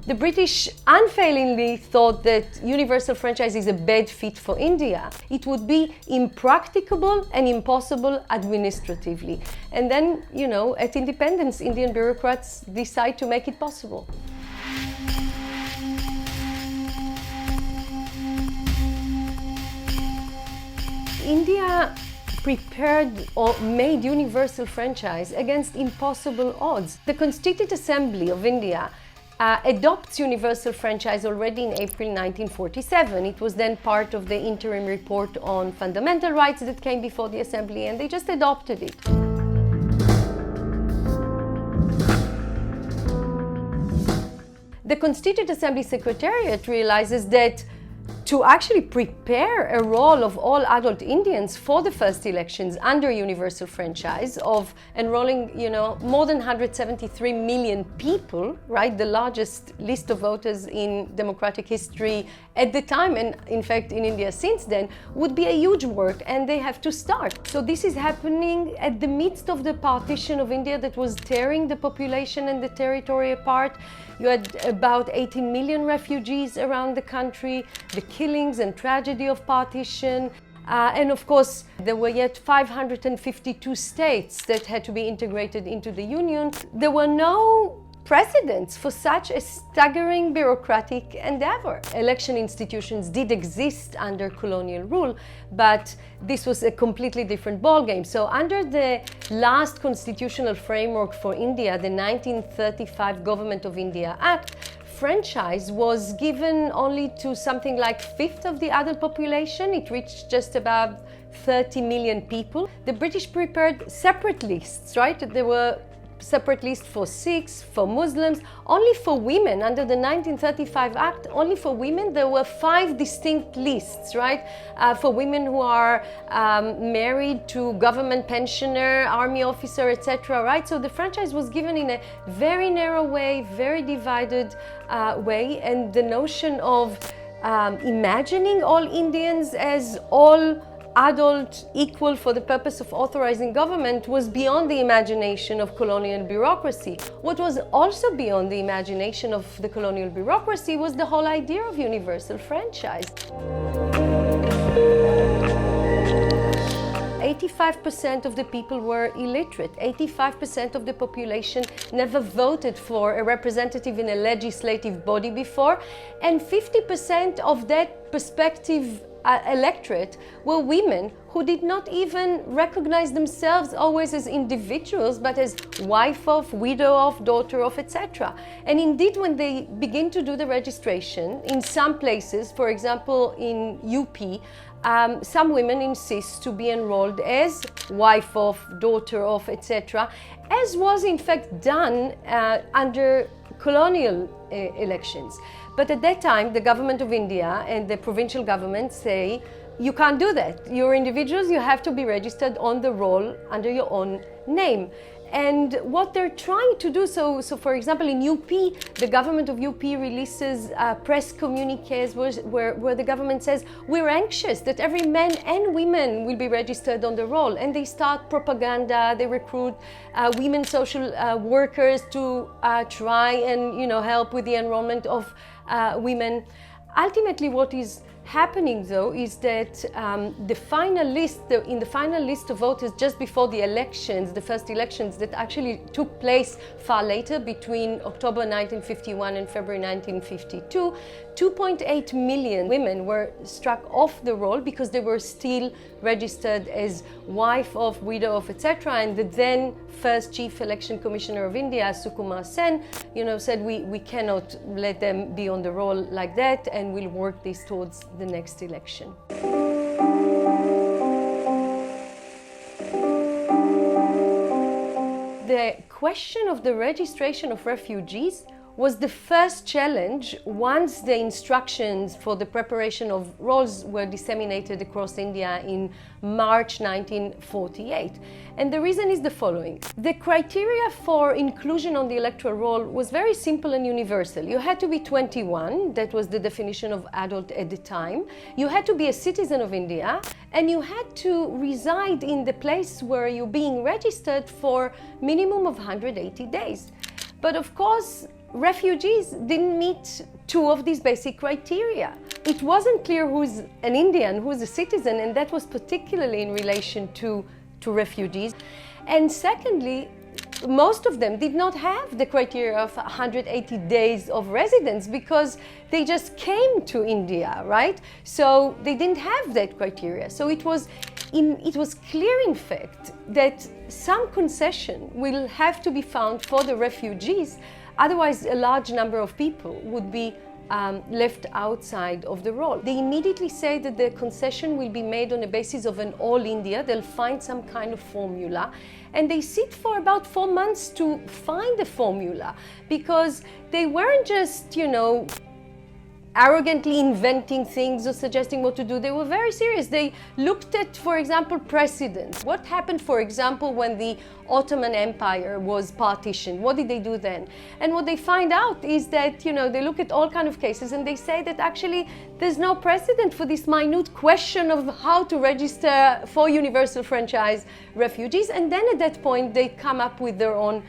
The British unfailingly thought that universal franchise is a bad fit for India. It would be impracticable and impossible administratively. And then, at independence, Indian bureaucrats decide to make it possible. India prepared or made universal franchise against impossible odds. The Constituent Assembly of India adopts universal franchise already in April 1947. It was then part of the interim report on fundamental rights that came before the Assembly, and they just adopted it. The Constituent Assembly Secretariat realizes that to actually prepare a roll of all adult Indians for the first elections under universal franchise of enrolling, more than 173 million people, right? The largest list of voters in democratic history at the time, and in fact in India since then, would be a huge work, and they have to start. So this is happening at the midst of the partition of India that was tearing the population and the territory apart. You had about 18 million refugees around the country, the killings and tragedy of partition. And of course, there were yet 552 states that had to be integrated into the Union. There were no precedents for such a staggering bureaucratic endeavor. Election institutions did exist under colonial rule, but this was a completely different ballgame. So under the last constitutional framework for India, the 1935 Government of India Act, franchise was given only to something like a fifth of the adult population. It reached just about 30 million people. The British prepared separate lists, right? There were separate lists for Sikhs, for Muslims, only for women. Under the 1935 Act, only for women, there were 5 distinct lists, right? For women who are married to government pensioner, army officer, etc., right? So the franchise was given in a very narrow way, very divided way, and the notion of imagining all Indians as all adult equal for the purpose of authorizing government was beyond the imagination of colonial bureaucracy. What was also beyond the imagination of the colonial bureaucracy was the whole idea of universal franchise. 85% of the people were illiterate. 85% of the population never voted for a representative in a legislative body before, and 50% of that prospective electorate were women who did not even recognize themselves always as individuals, but as wife of, widow of, daughter of, etc. And indeed, when they begin to do the registration, in some places, for example in UP, some women insist to be enrolled as wife of, daughter of, etc., as was in fact done under colonial elections. But at that time, the government of India and the provincial government say, you can't do that. You're individuals, you have to be registered on the roll under your own name. And what they're trying to do, so for example, in UP, the government of UP releases press communiques where the government says, we're anxious that every man and women will be registered on the roll. And they start propaganda, they recruit women social workers to try and help with the enrollment of women. Ultimately, what is happening though is that in the final list of voters just before the elections, the first elections that actually took place far later between October 1951 and February 1952, 2.8 million women were struck off the roll because they were still registered as wife of, widow of, etc. And the then first Chief Election Commissioner of India, Sukumar Sen, said we cannot let them be on the roll like that, and we'll work this towards the next election. The question of the registration of refugees was the first challenge once the instructions for the preparation of rolls were disseminated across India in March 1948. And the reason is the following. The criteria for inclusion on the electoral roll was very simple and universal. You had to be 21, that was the definition of adult at the time. You had to be a citizen of India, and you had to reside in the place where you're being registered for minimum of 180 days. But of course, refugees didn't meet two of these basic criteria. It wasn't clear who's an Indian, who's a citizen, and that was particularly in relation to refugees. And secondly, most of them did not have the criteria of 180 days of residence because they just came to India, right? So they didn't have that criteria. So it was clear, in fact, that some concession will have to be found for the refugees. Otherwise, a large number of people would be left outside of the role. They immediately say that the concession will be made on the basis of an all India. They'll find some kind of formula, and they sit for about 4 months to find the formula, because they weren't just, arrogantly inventing things or suggesting what to do. They were very serious. They looked at, for example, precedents. What happened, for example, when the Ottoman Empire was partitioned? What did they do then? And what they find out is that, they look at all kinds of cases and they say that actually there's no precedent for this minute question of how to register for universal franchise refugees. And then at that point, they come up with their own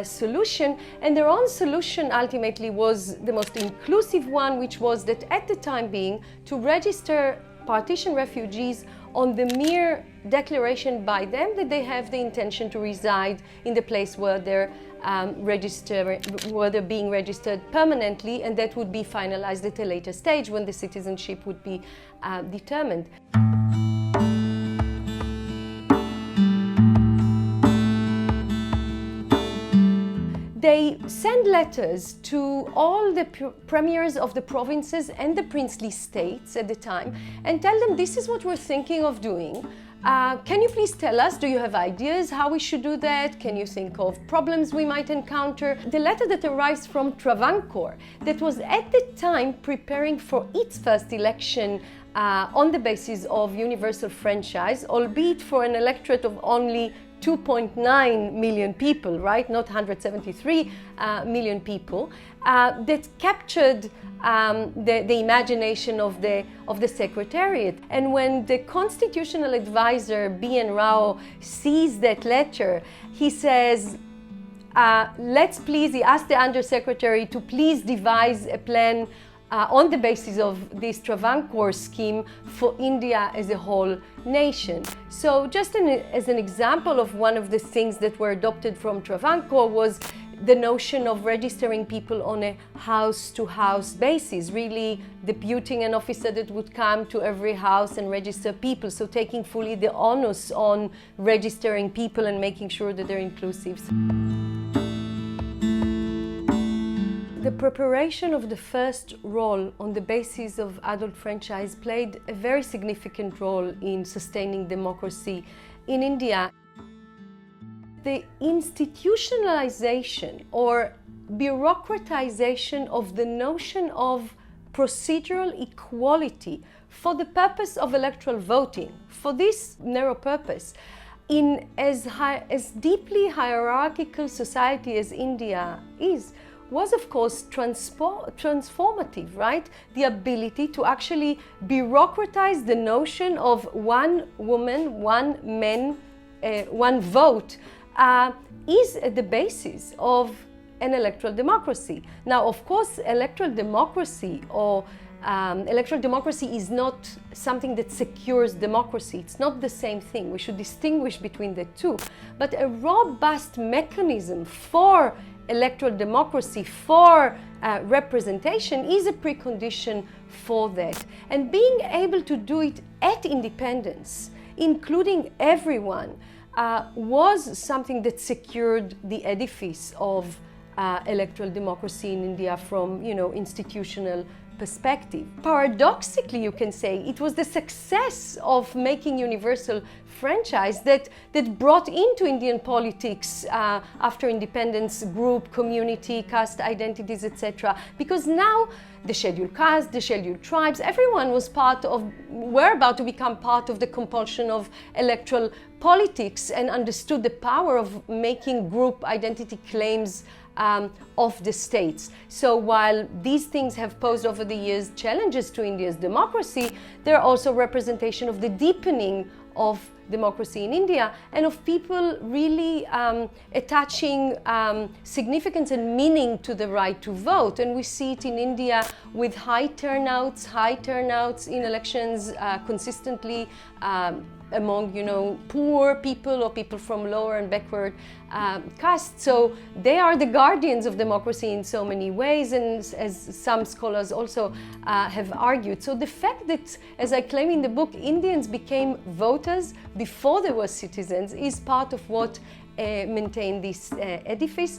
solution, and their own solution ultimately was the most inclusive one, which was that at the time being to register partition refugees on the mere declaration by them that they have the intention to reside in the place where they're being registered permanently, and that would be finalized at a later stage when the citizenship would be determined. They send letters to all the premiers of the provinces and the princely states at the time and tell them, this is what we're thinking of doing. Can you please tell us, do you have ideas how we should do that? Can you think of problems we might encounter? The letter that arrives from Travancore, that was at the time preparing for its first election on the basis of universal franchise, albeit for an electorate of only 2.9 million people, right? Not 173 million people, that captured the imagination of the secretariat. And when the constitutional advisor, B.N. Rao, sees that letter, he says, he asked the undersecretary to please devise a plan on the basis of this Travancore scheme for India as a whole nation. So just as an example of one of the things that were adopted from Travancore was the notion of registering people on a house-to-house basis, really deputing an officer that would come to every house and register people, so taking fully the onus on registering people and making sure that they're inclusive. The preparation of the first roll on the basis of adult franchise played a very significant role in sustaining democracy in India. The institutionalization or bureaucratization of the notion of procedural equality for the purpose of electoral voting, for this narrow purpose, in as deeply hierarchical society as India is, was of course transformative, right? The ability to actually bureaucratize the notion of one woman, one man, one vote is at the basis of an electoral democracy. Now, of course, electoral democracy is not something that secures democracy. It's not the same thing. We should distinguish between the two. But a robust mechanism for electoral democracy, for representation, is a precondition for that. And being able to do it at independence, including everyone, was something that secured the edifice of electoral democracy in India from, institutional perspective. Paradoxically, you can say it was the success of making universal franchise that brought into Indian politics after independence group, community, caste identities, etc. Because now the scheduled castes, the scheduled tribes, everyone were about to become part of the compulsion of electoral politics and understood the power of making group identity claims of the states. So while these things have posed over the years challenges to India's democracy, they're also representation of the deepening of democracy in India, and of people really attaching significance and meaning to the right to vote. And we see it in India with high turnouts in elections consistently among, you know, poor people or people from lower and backward castes. So they are the guardians of democracy in so many ways, and as some scholars also have argued. So the fact that, as I claim in the book, Indians became voters before they were citizens is part of what maintained this edifice.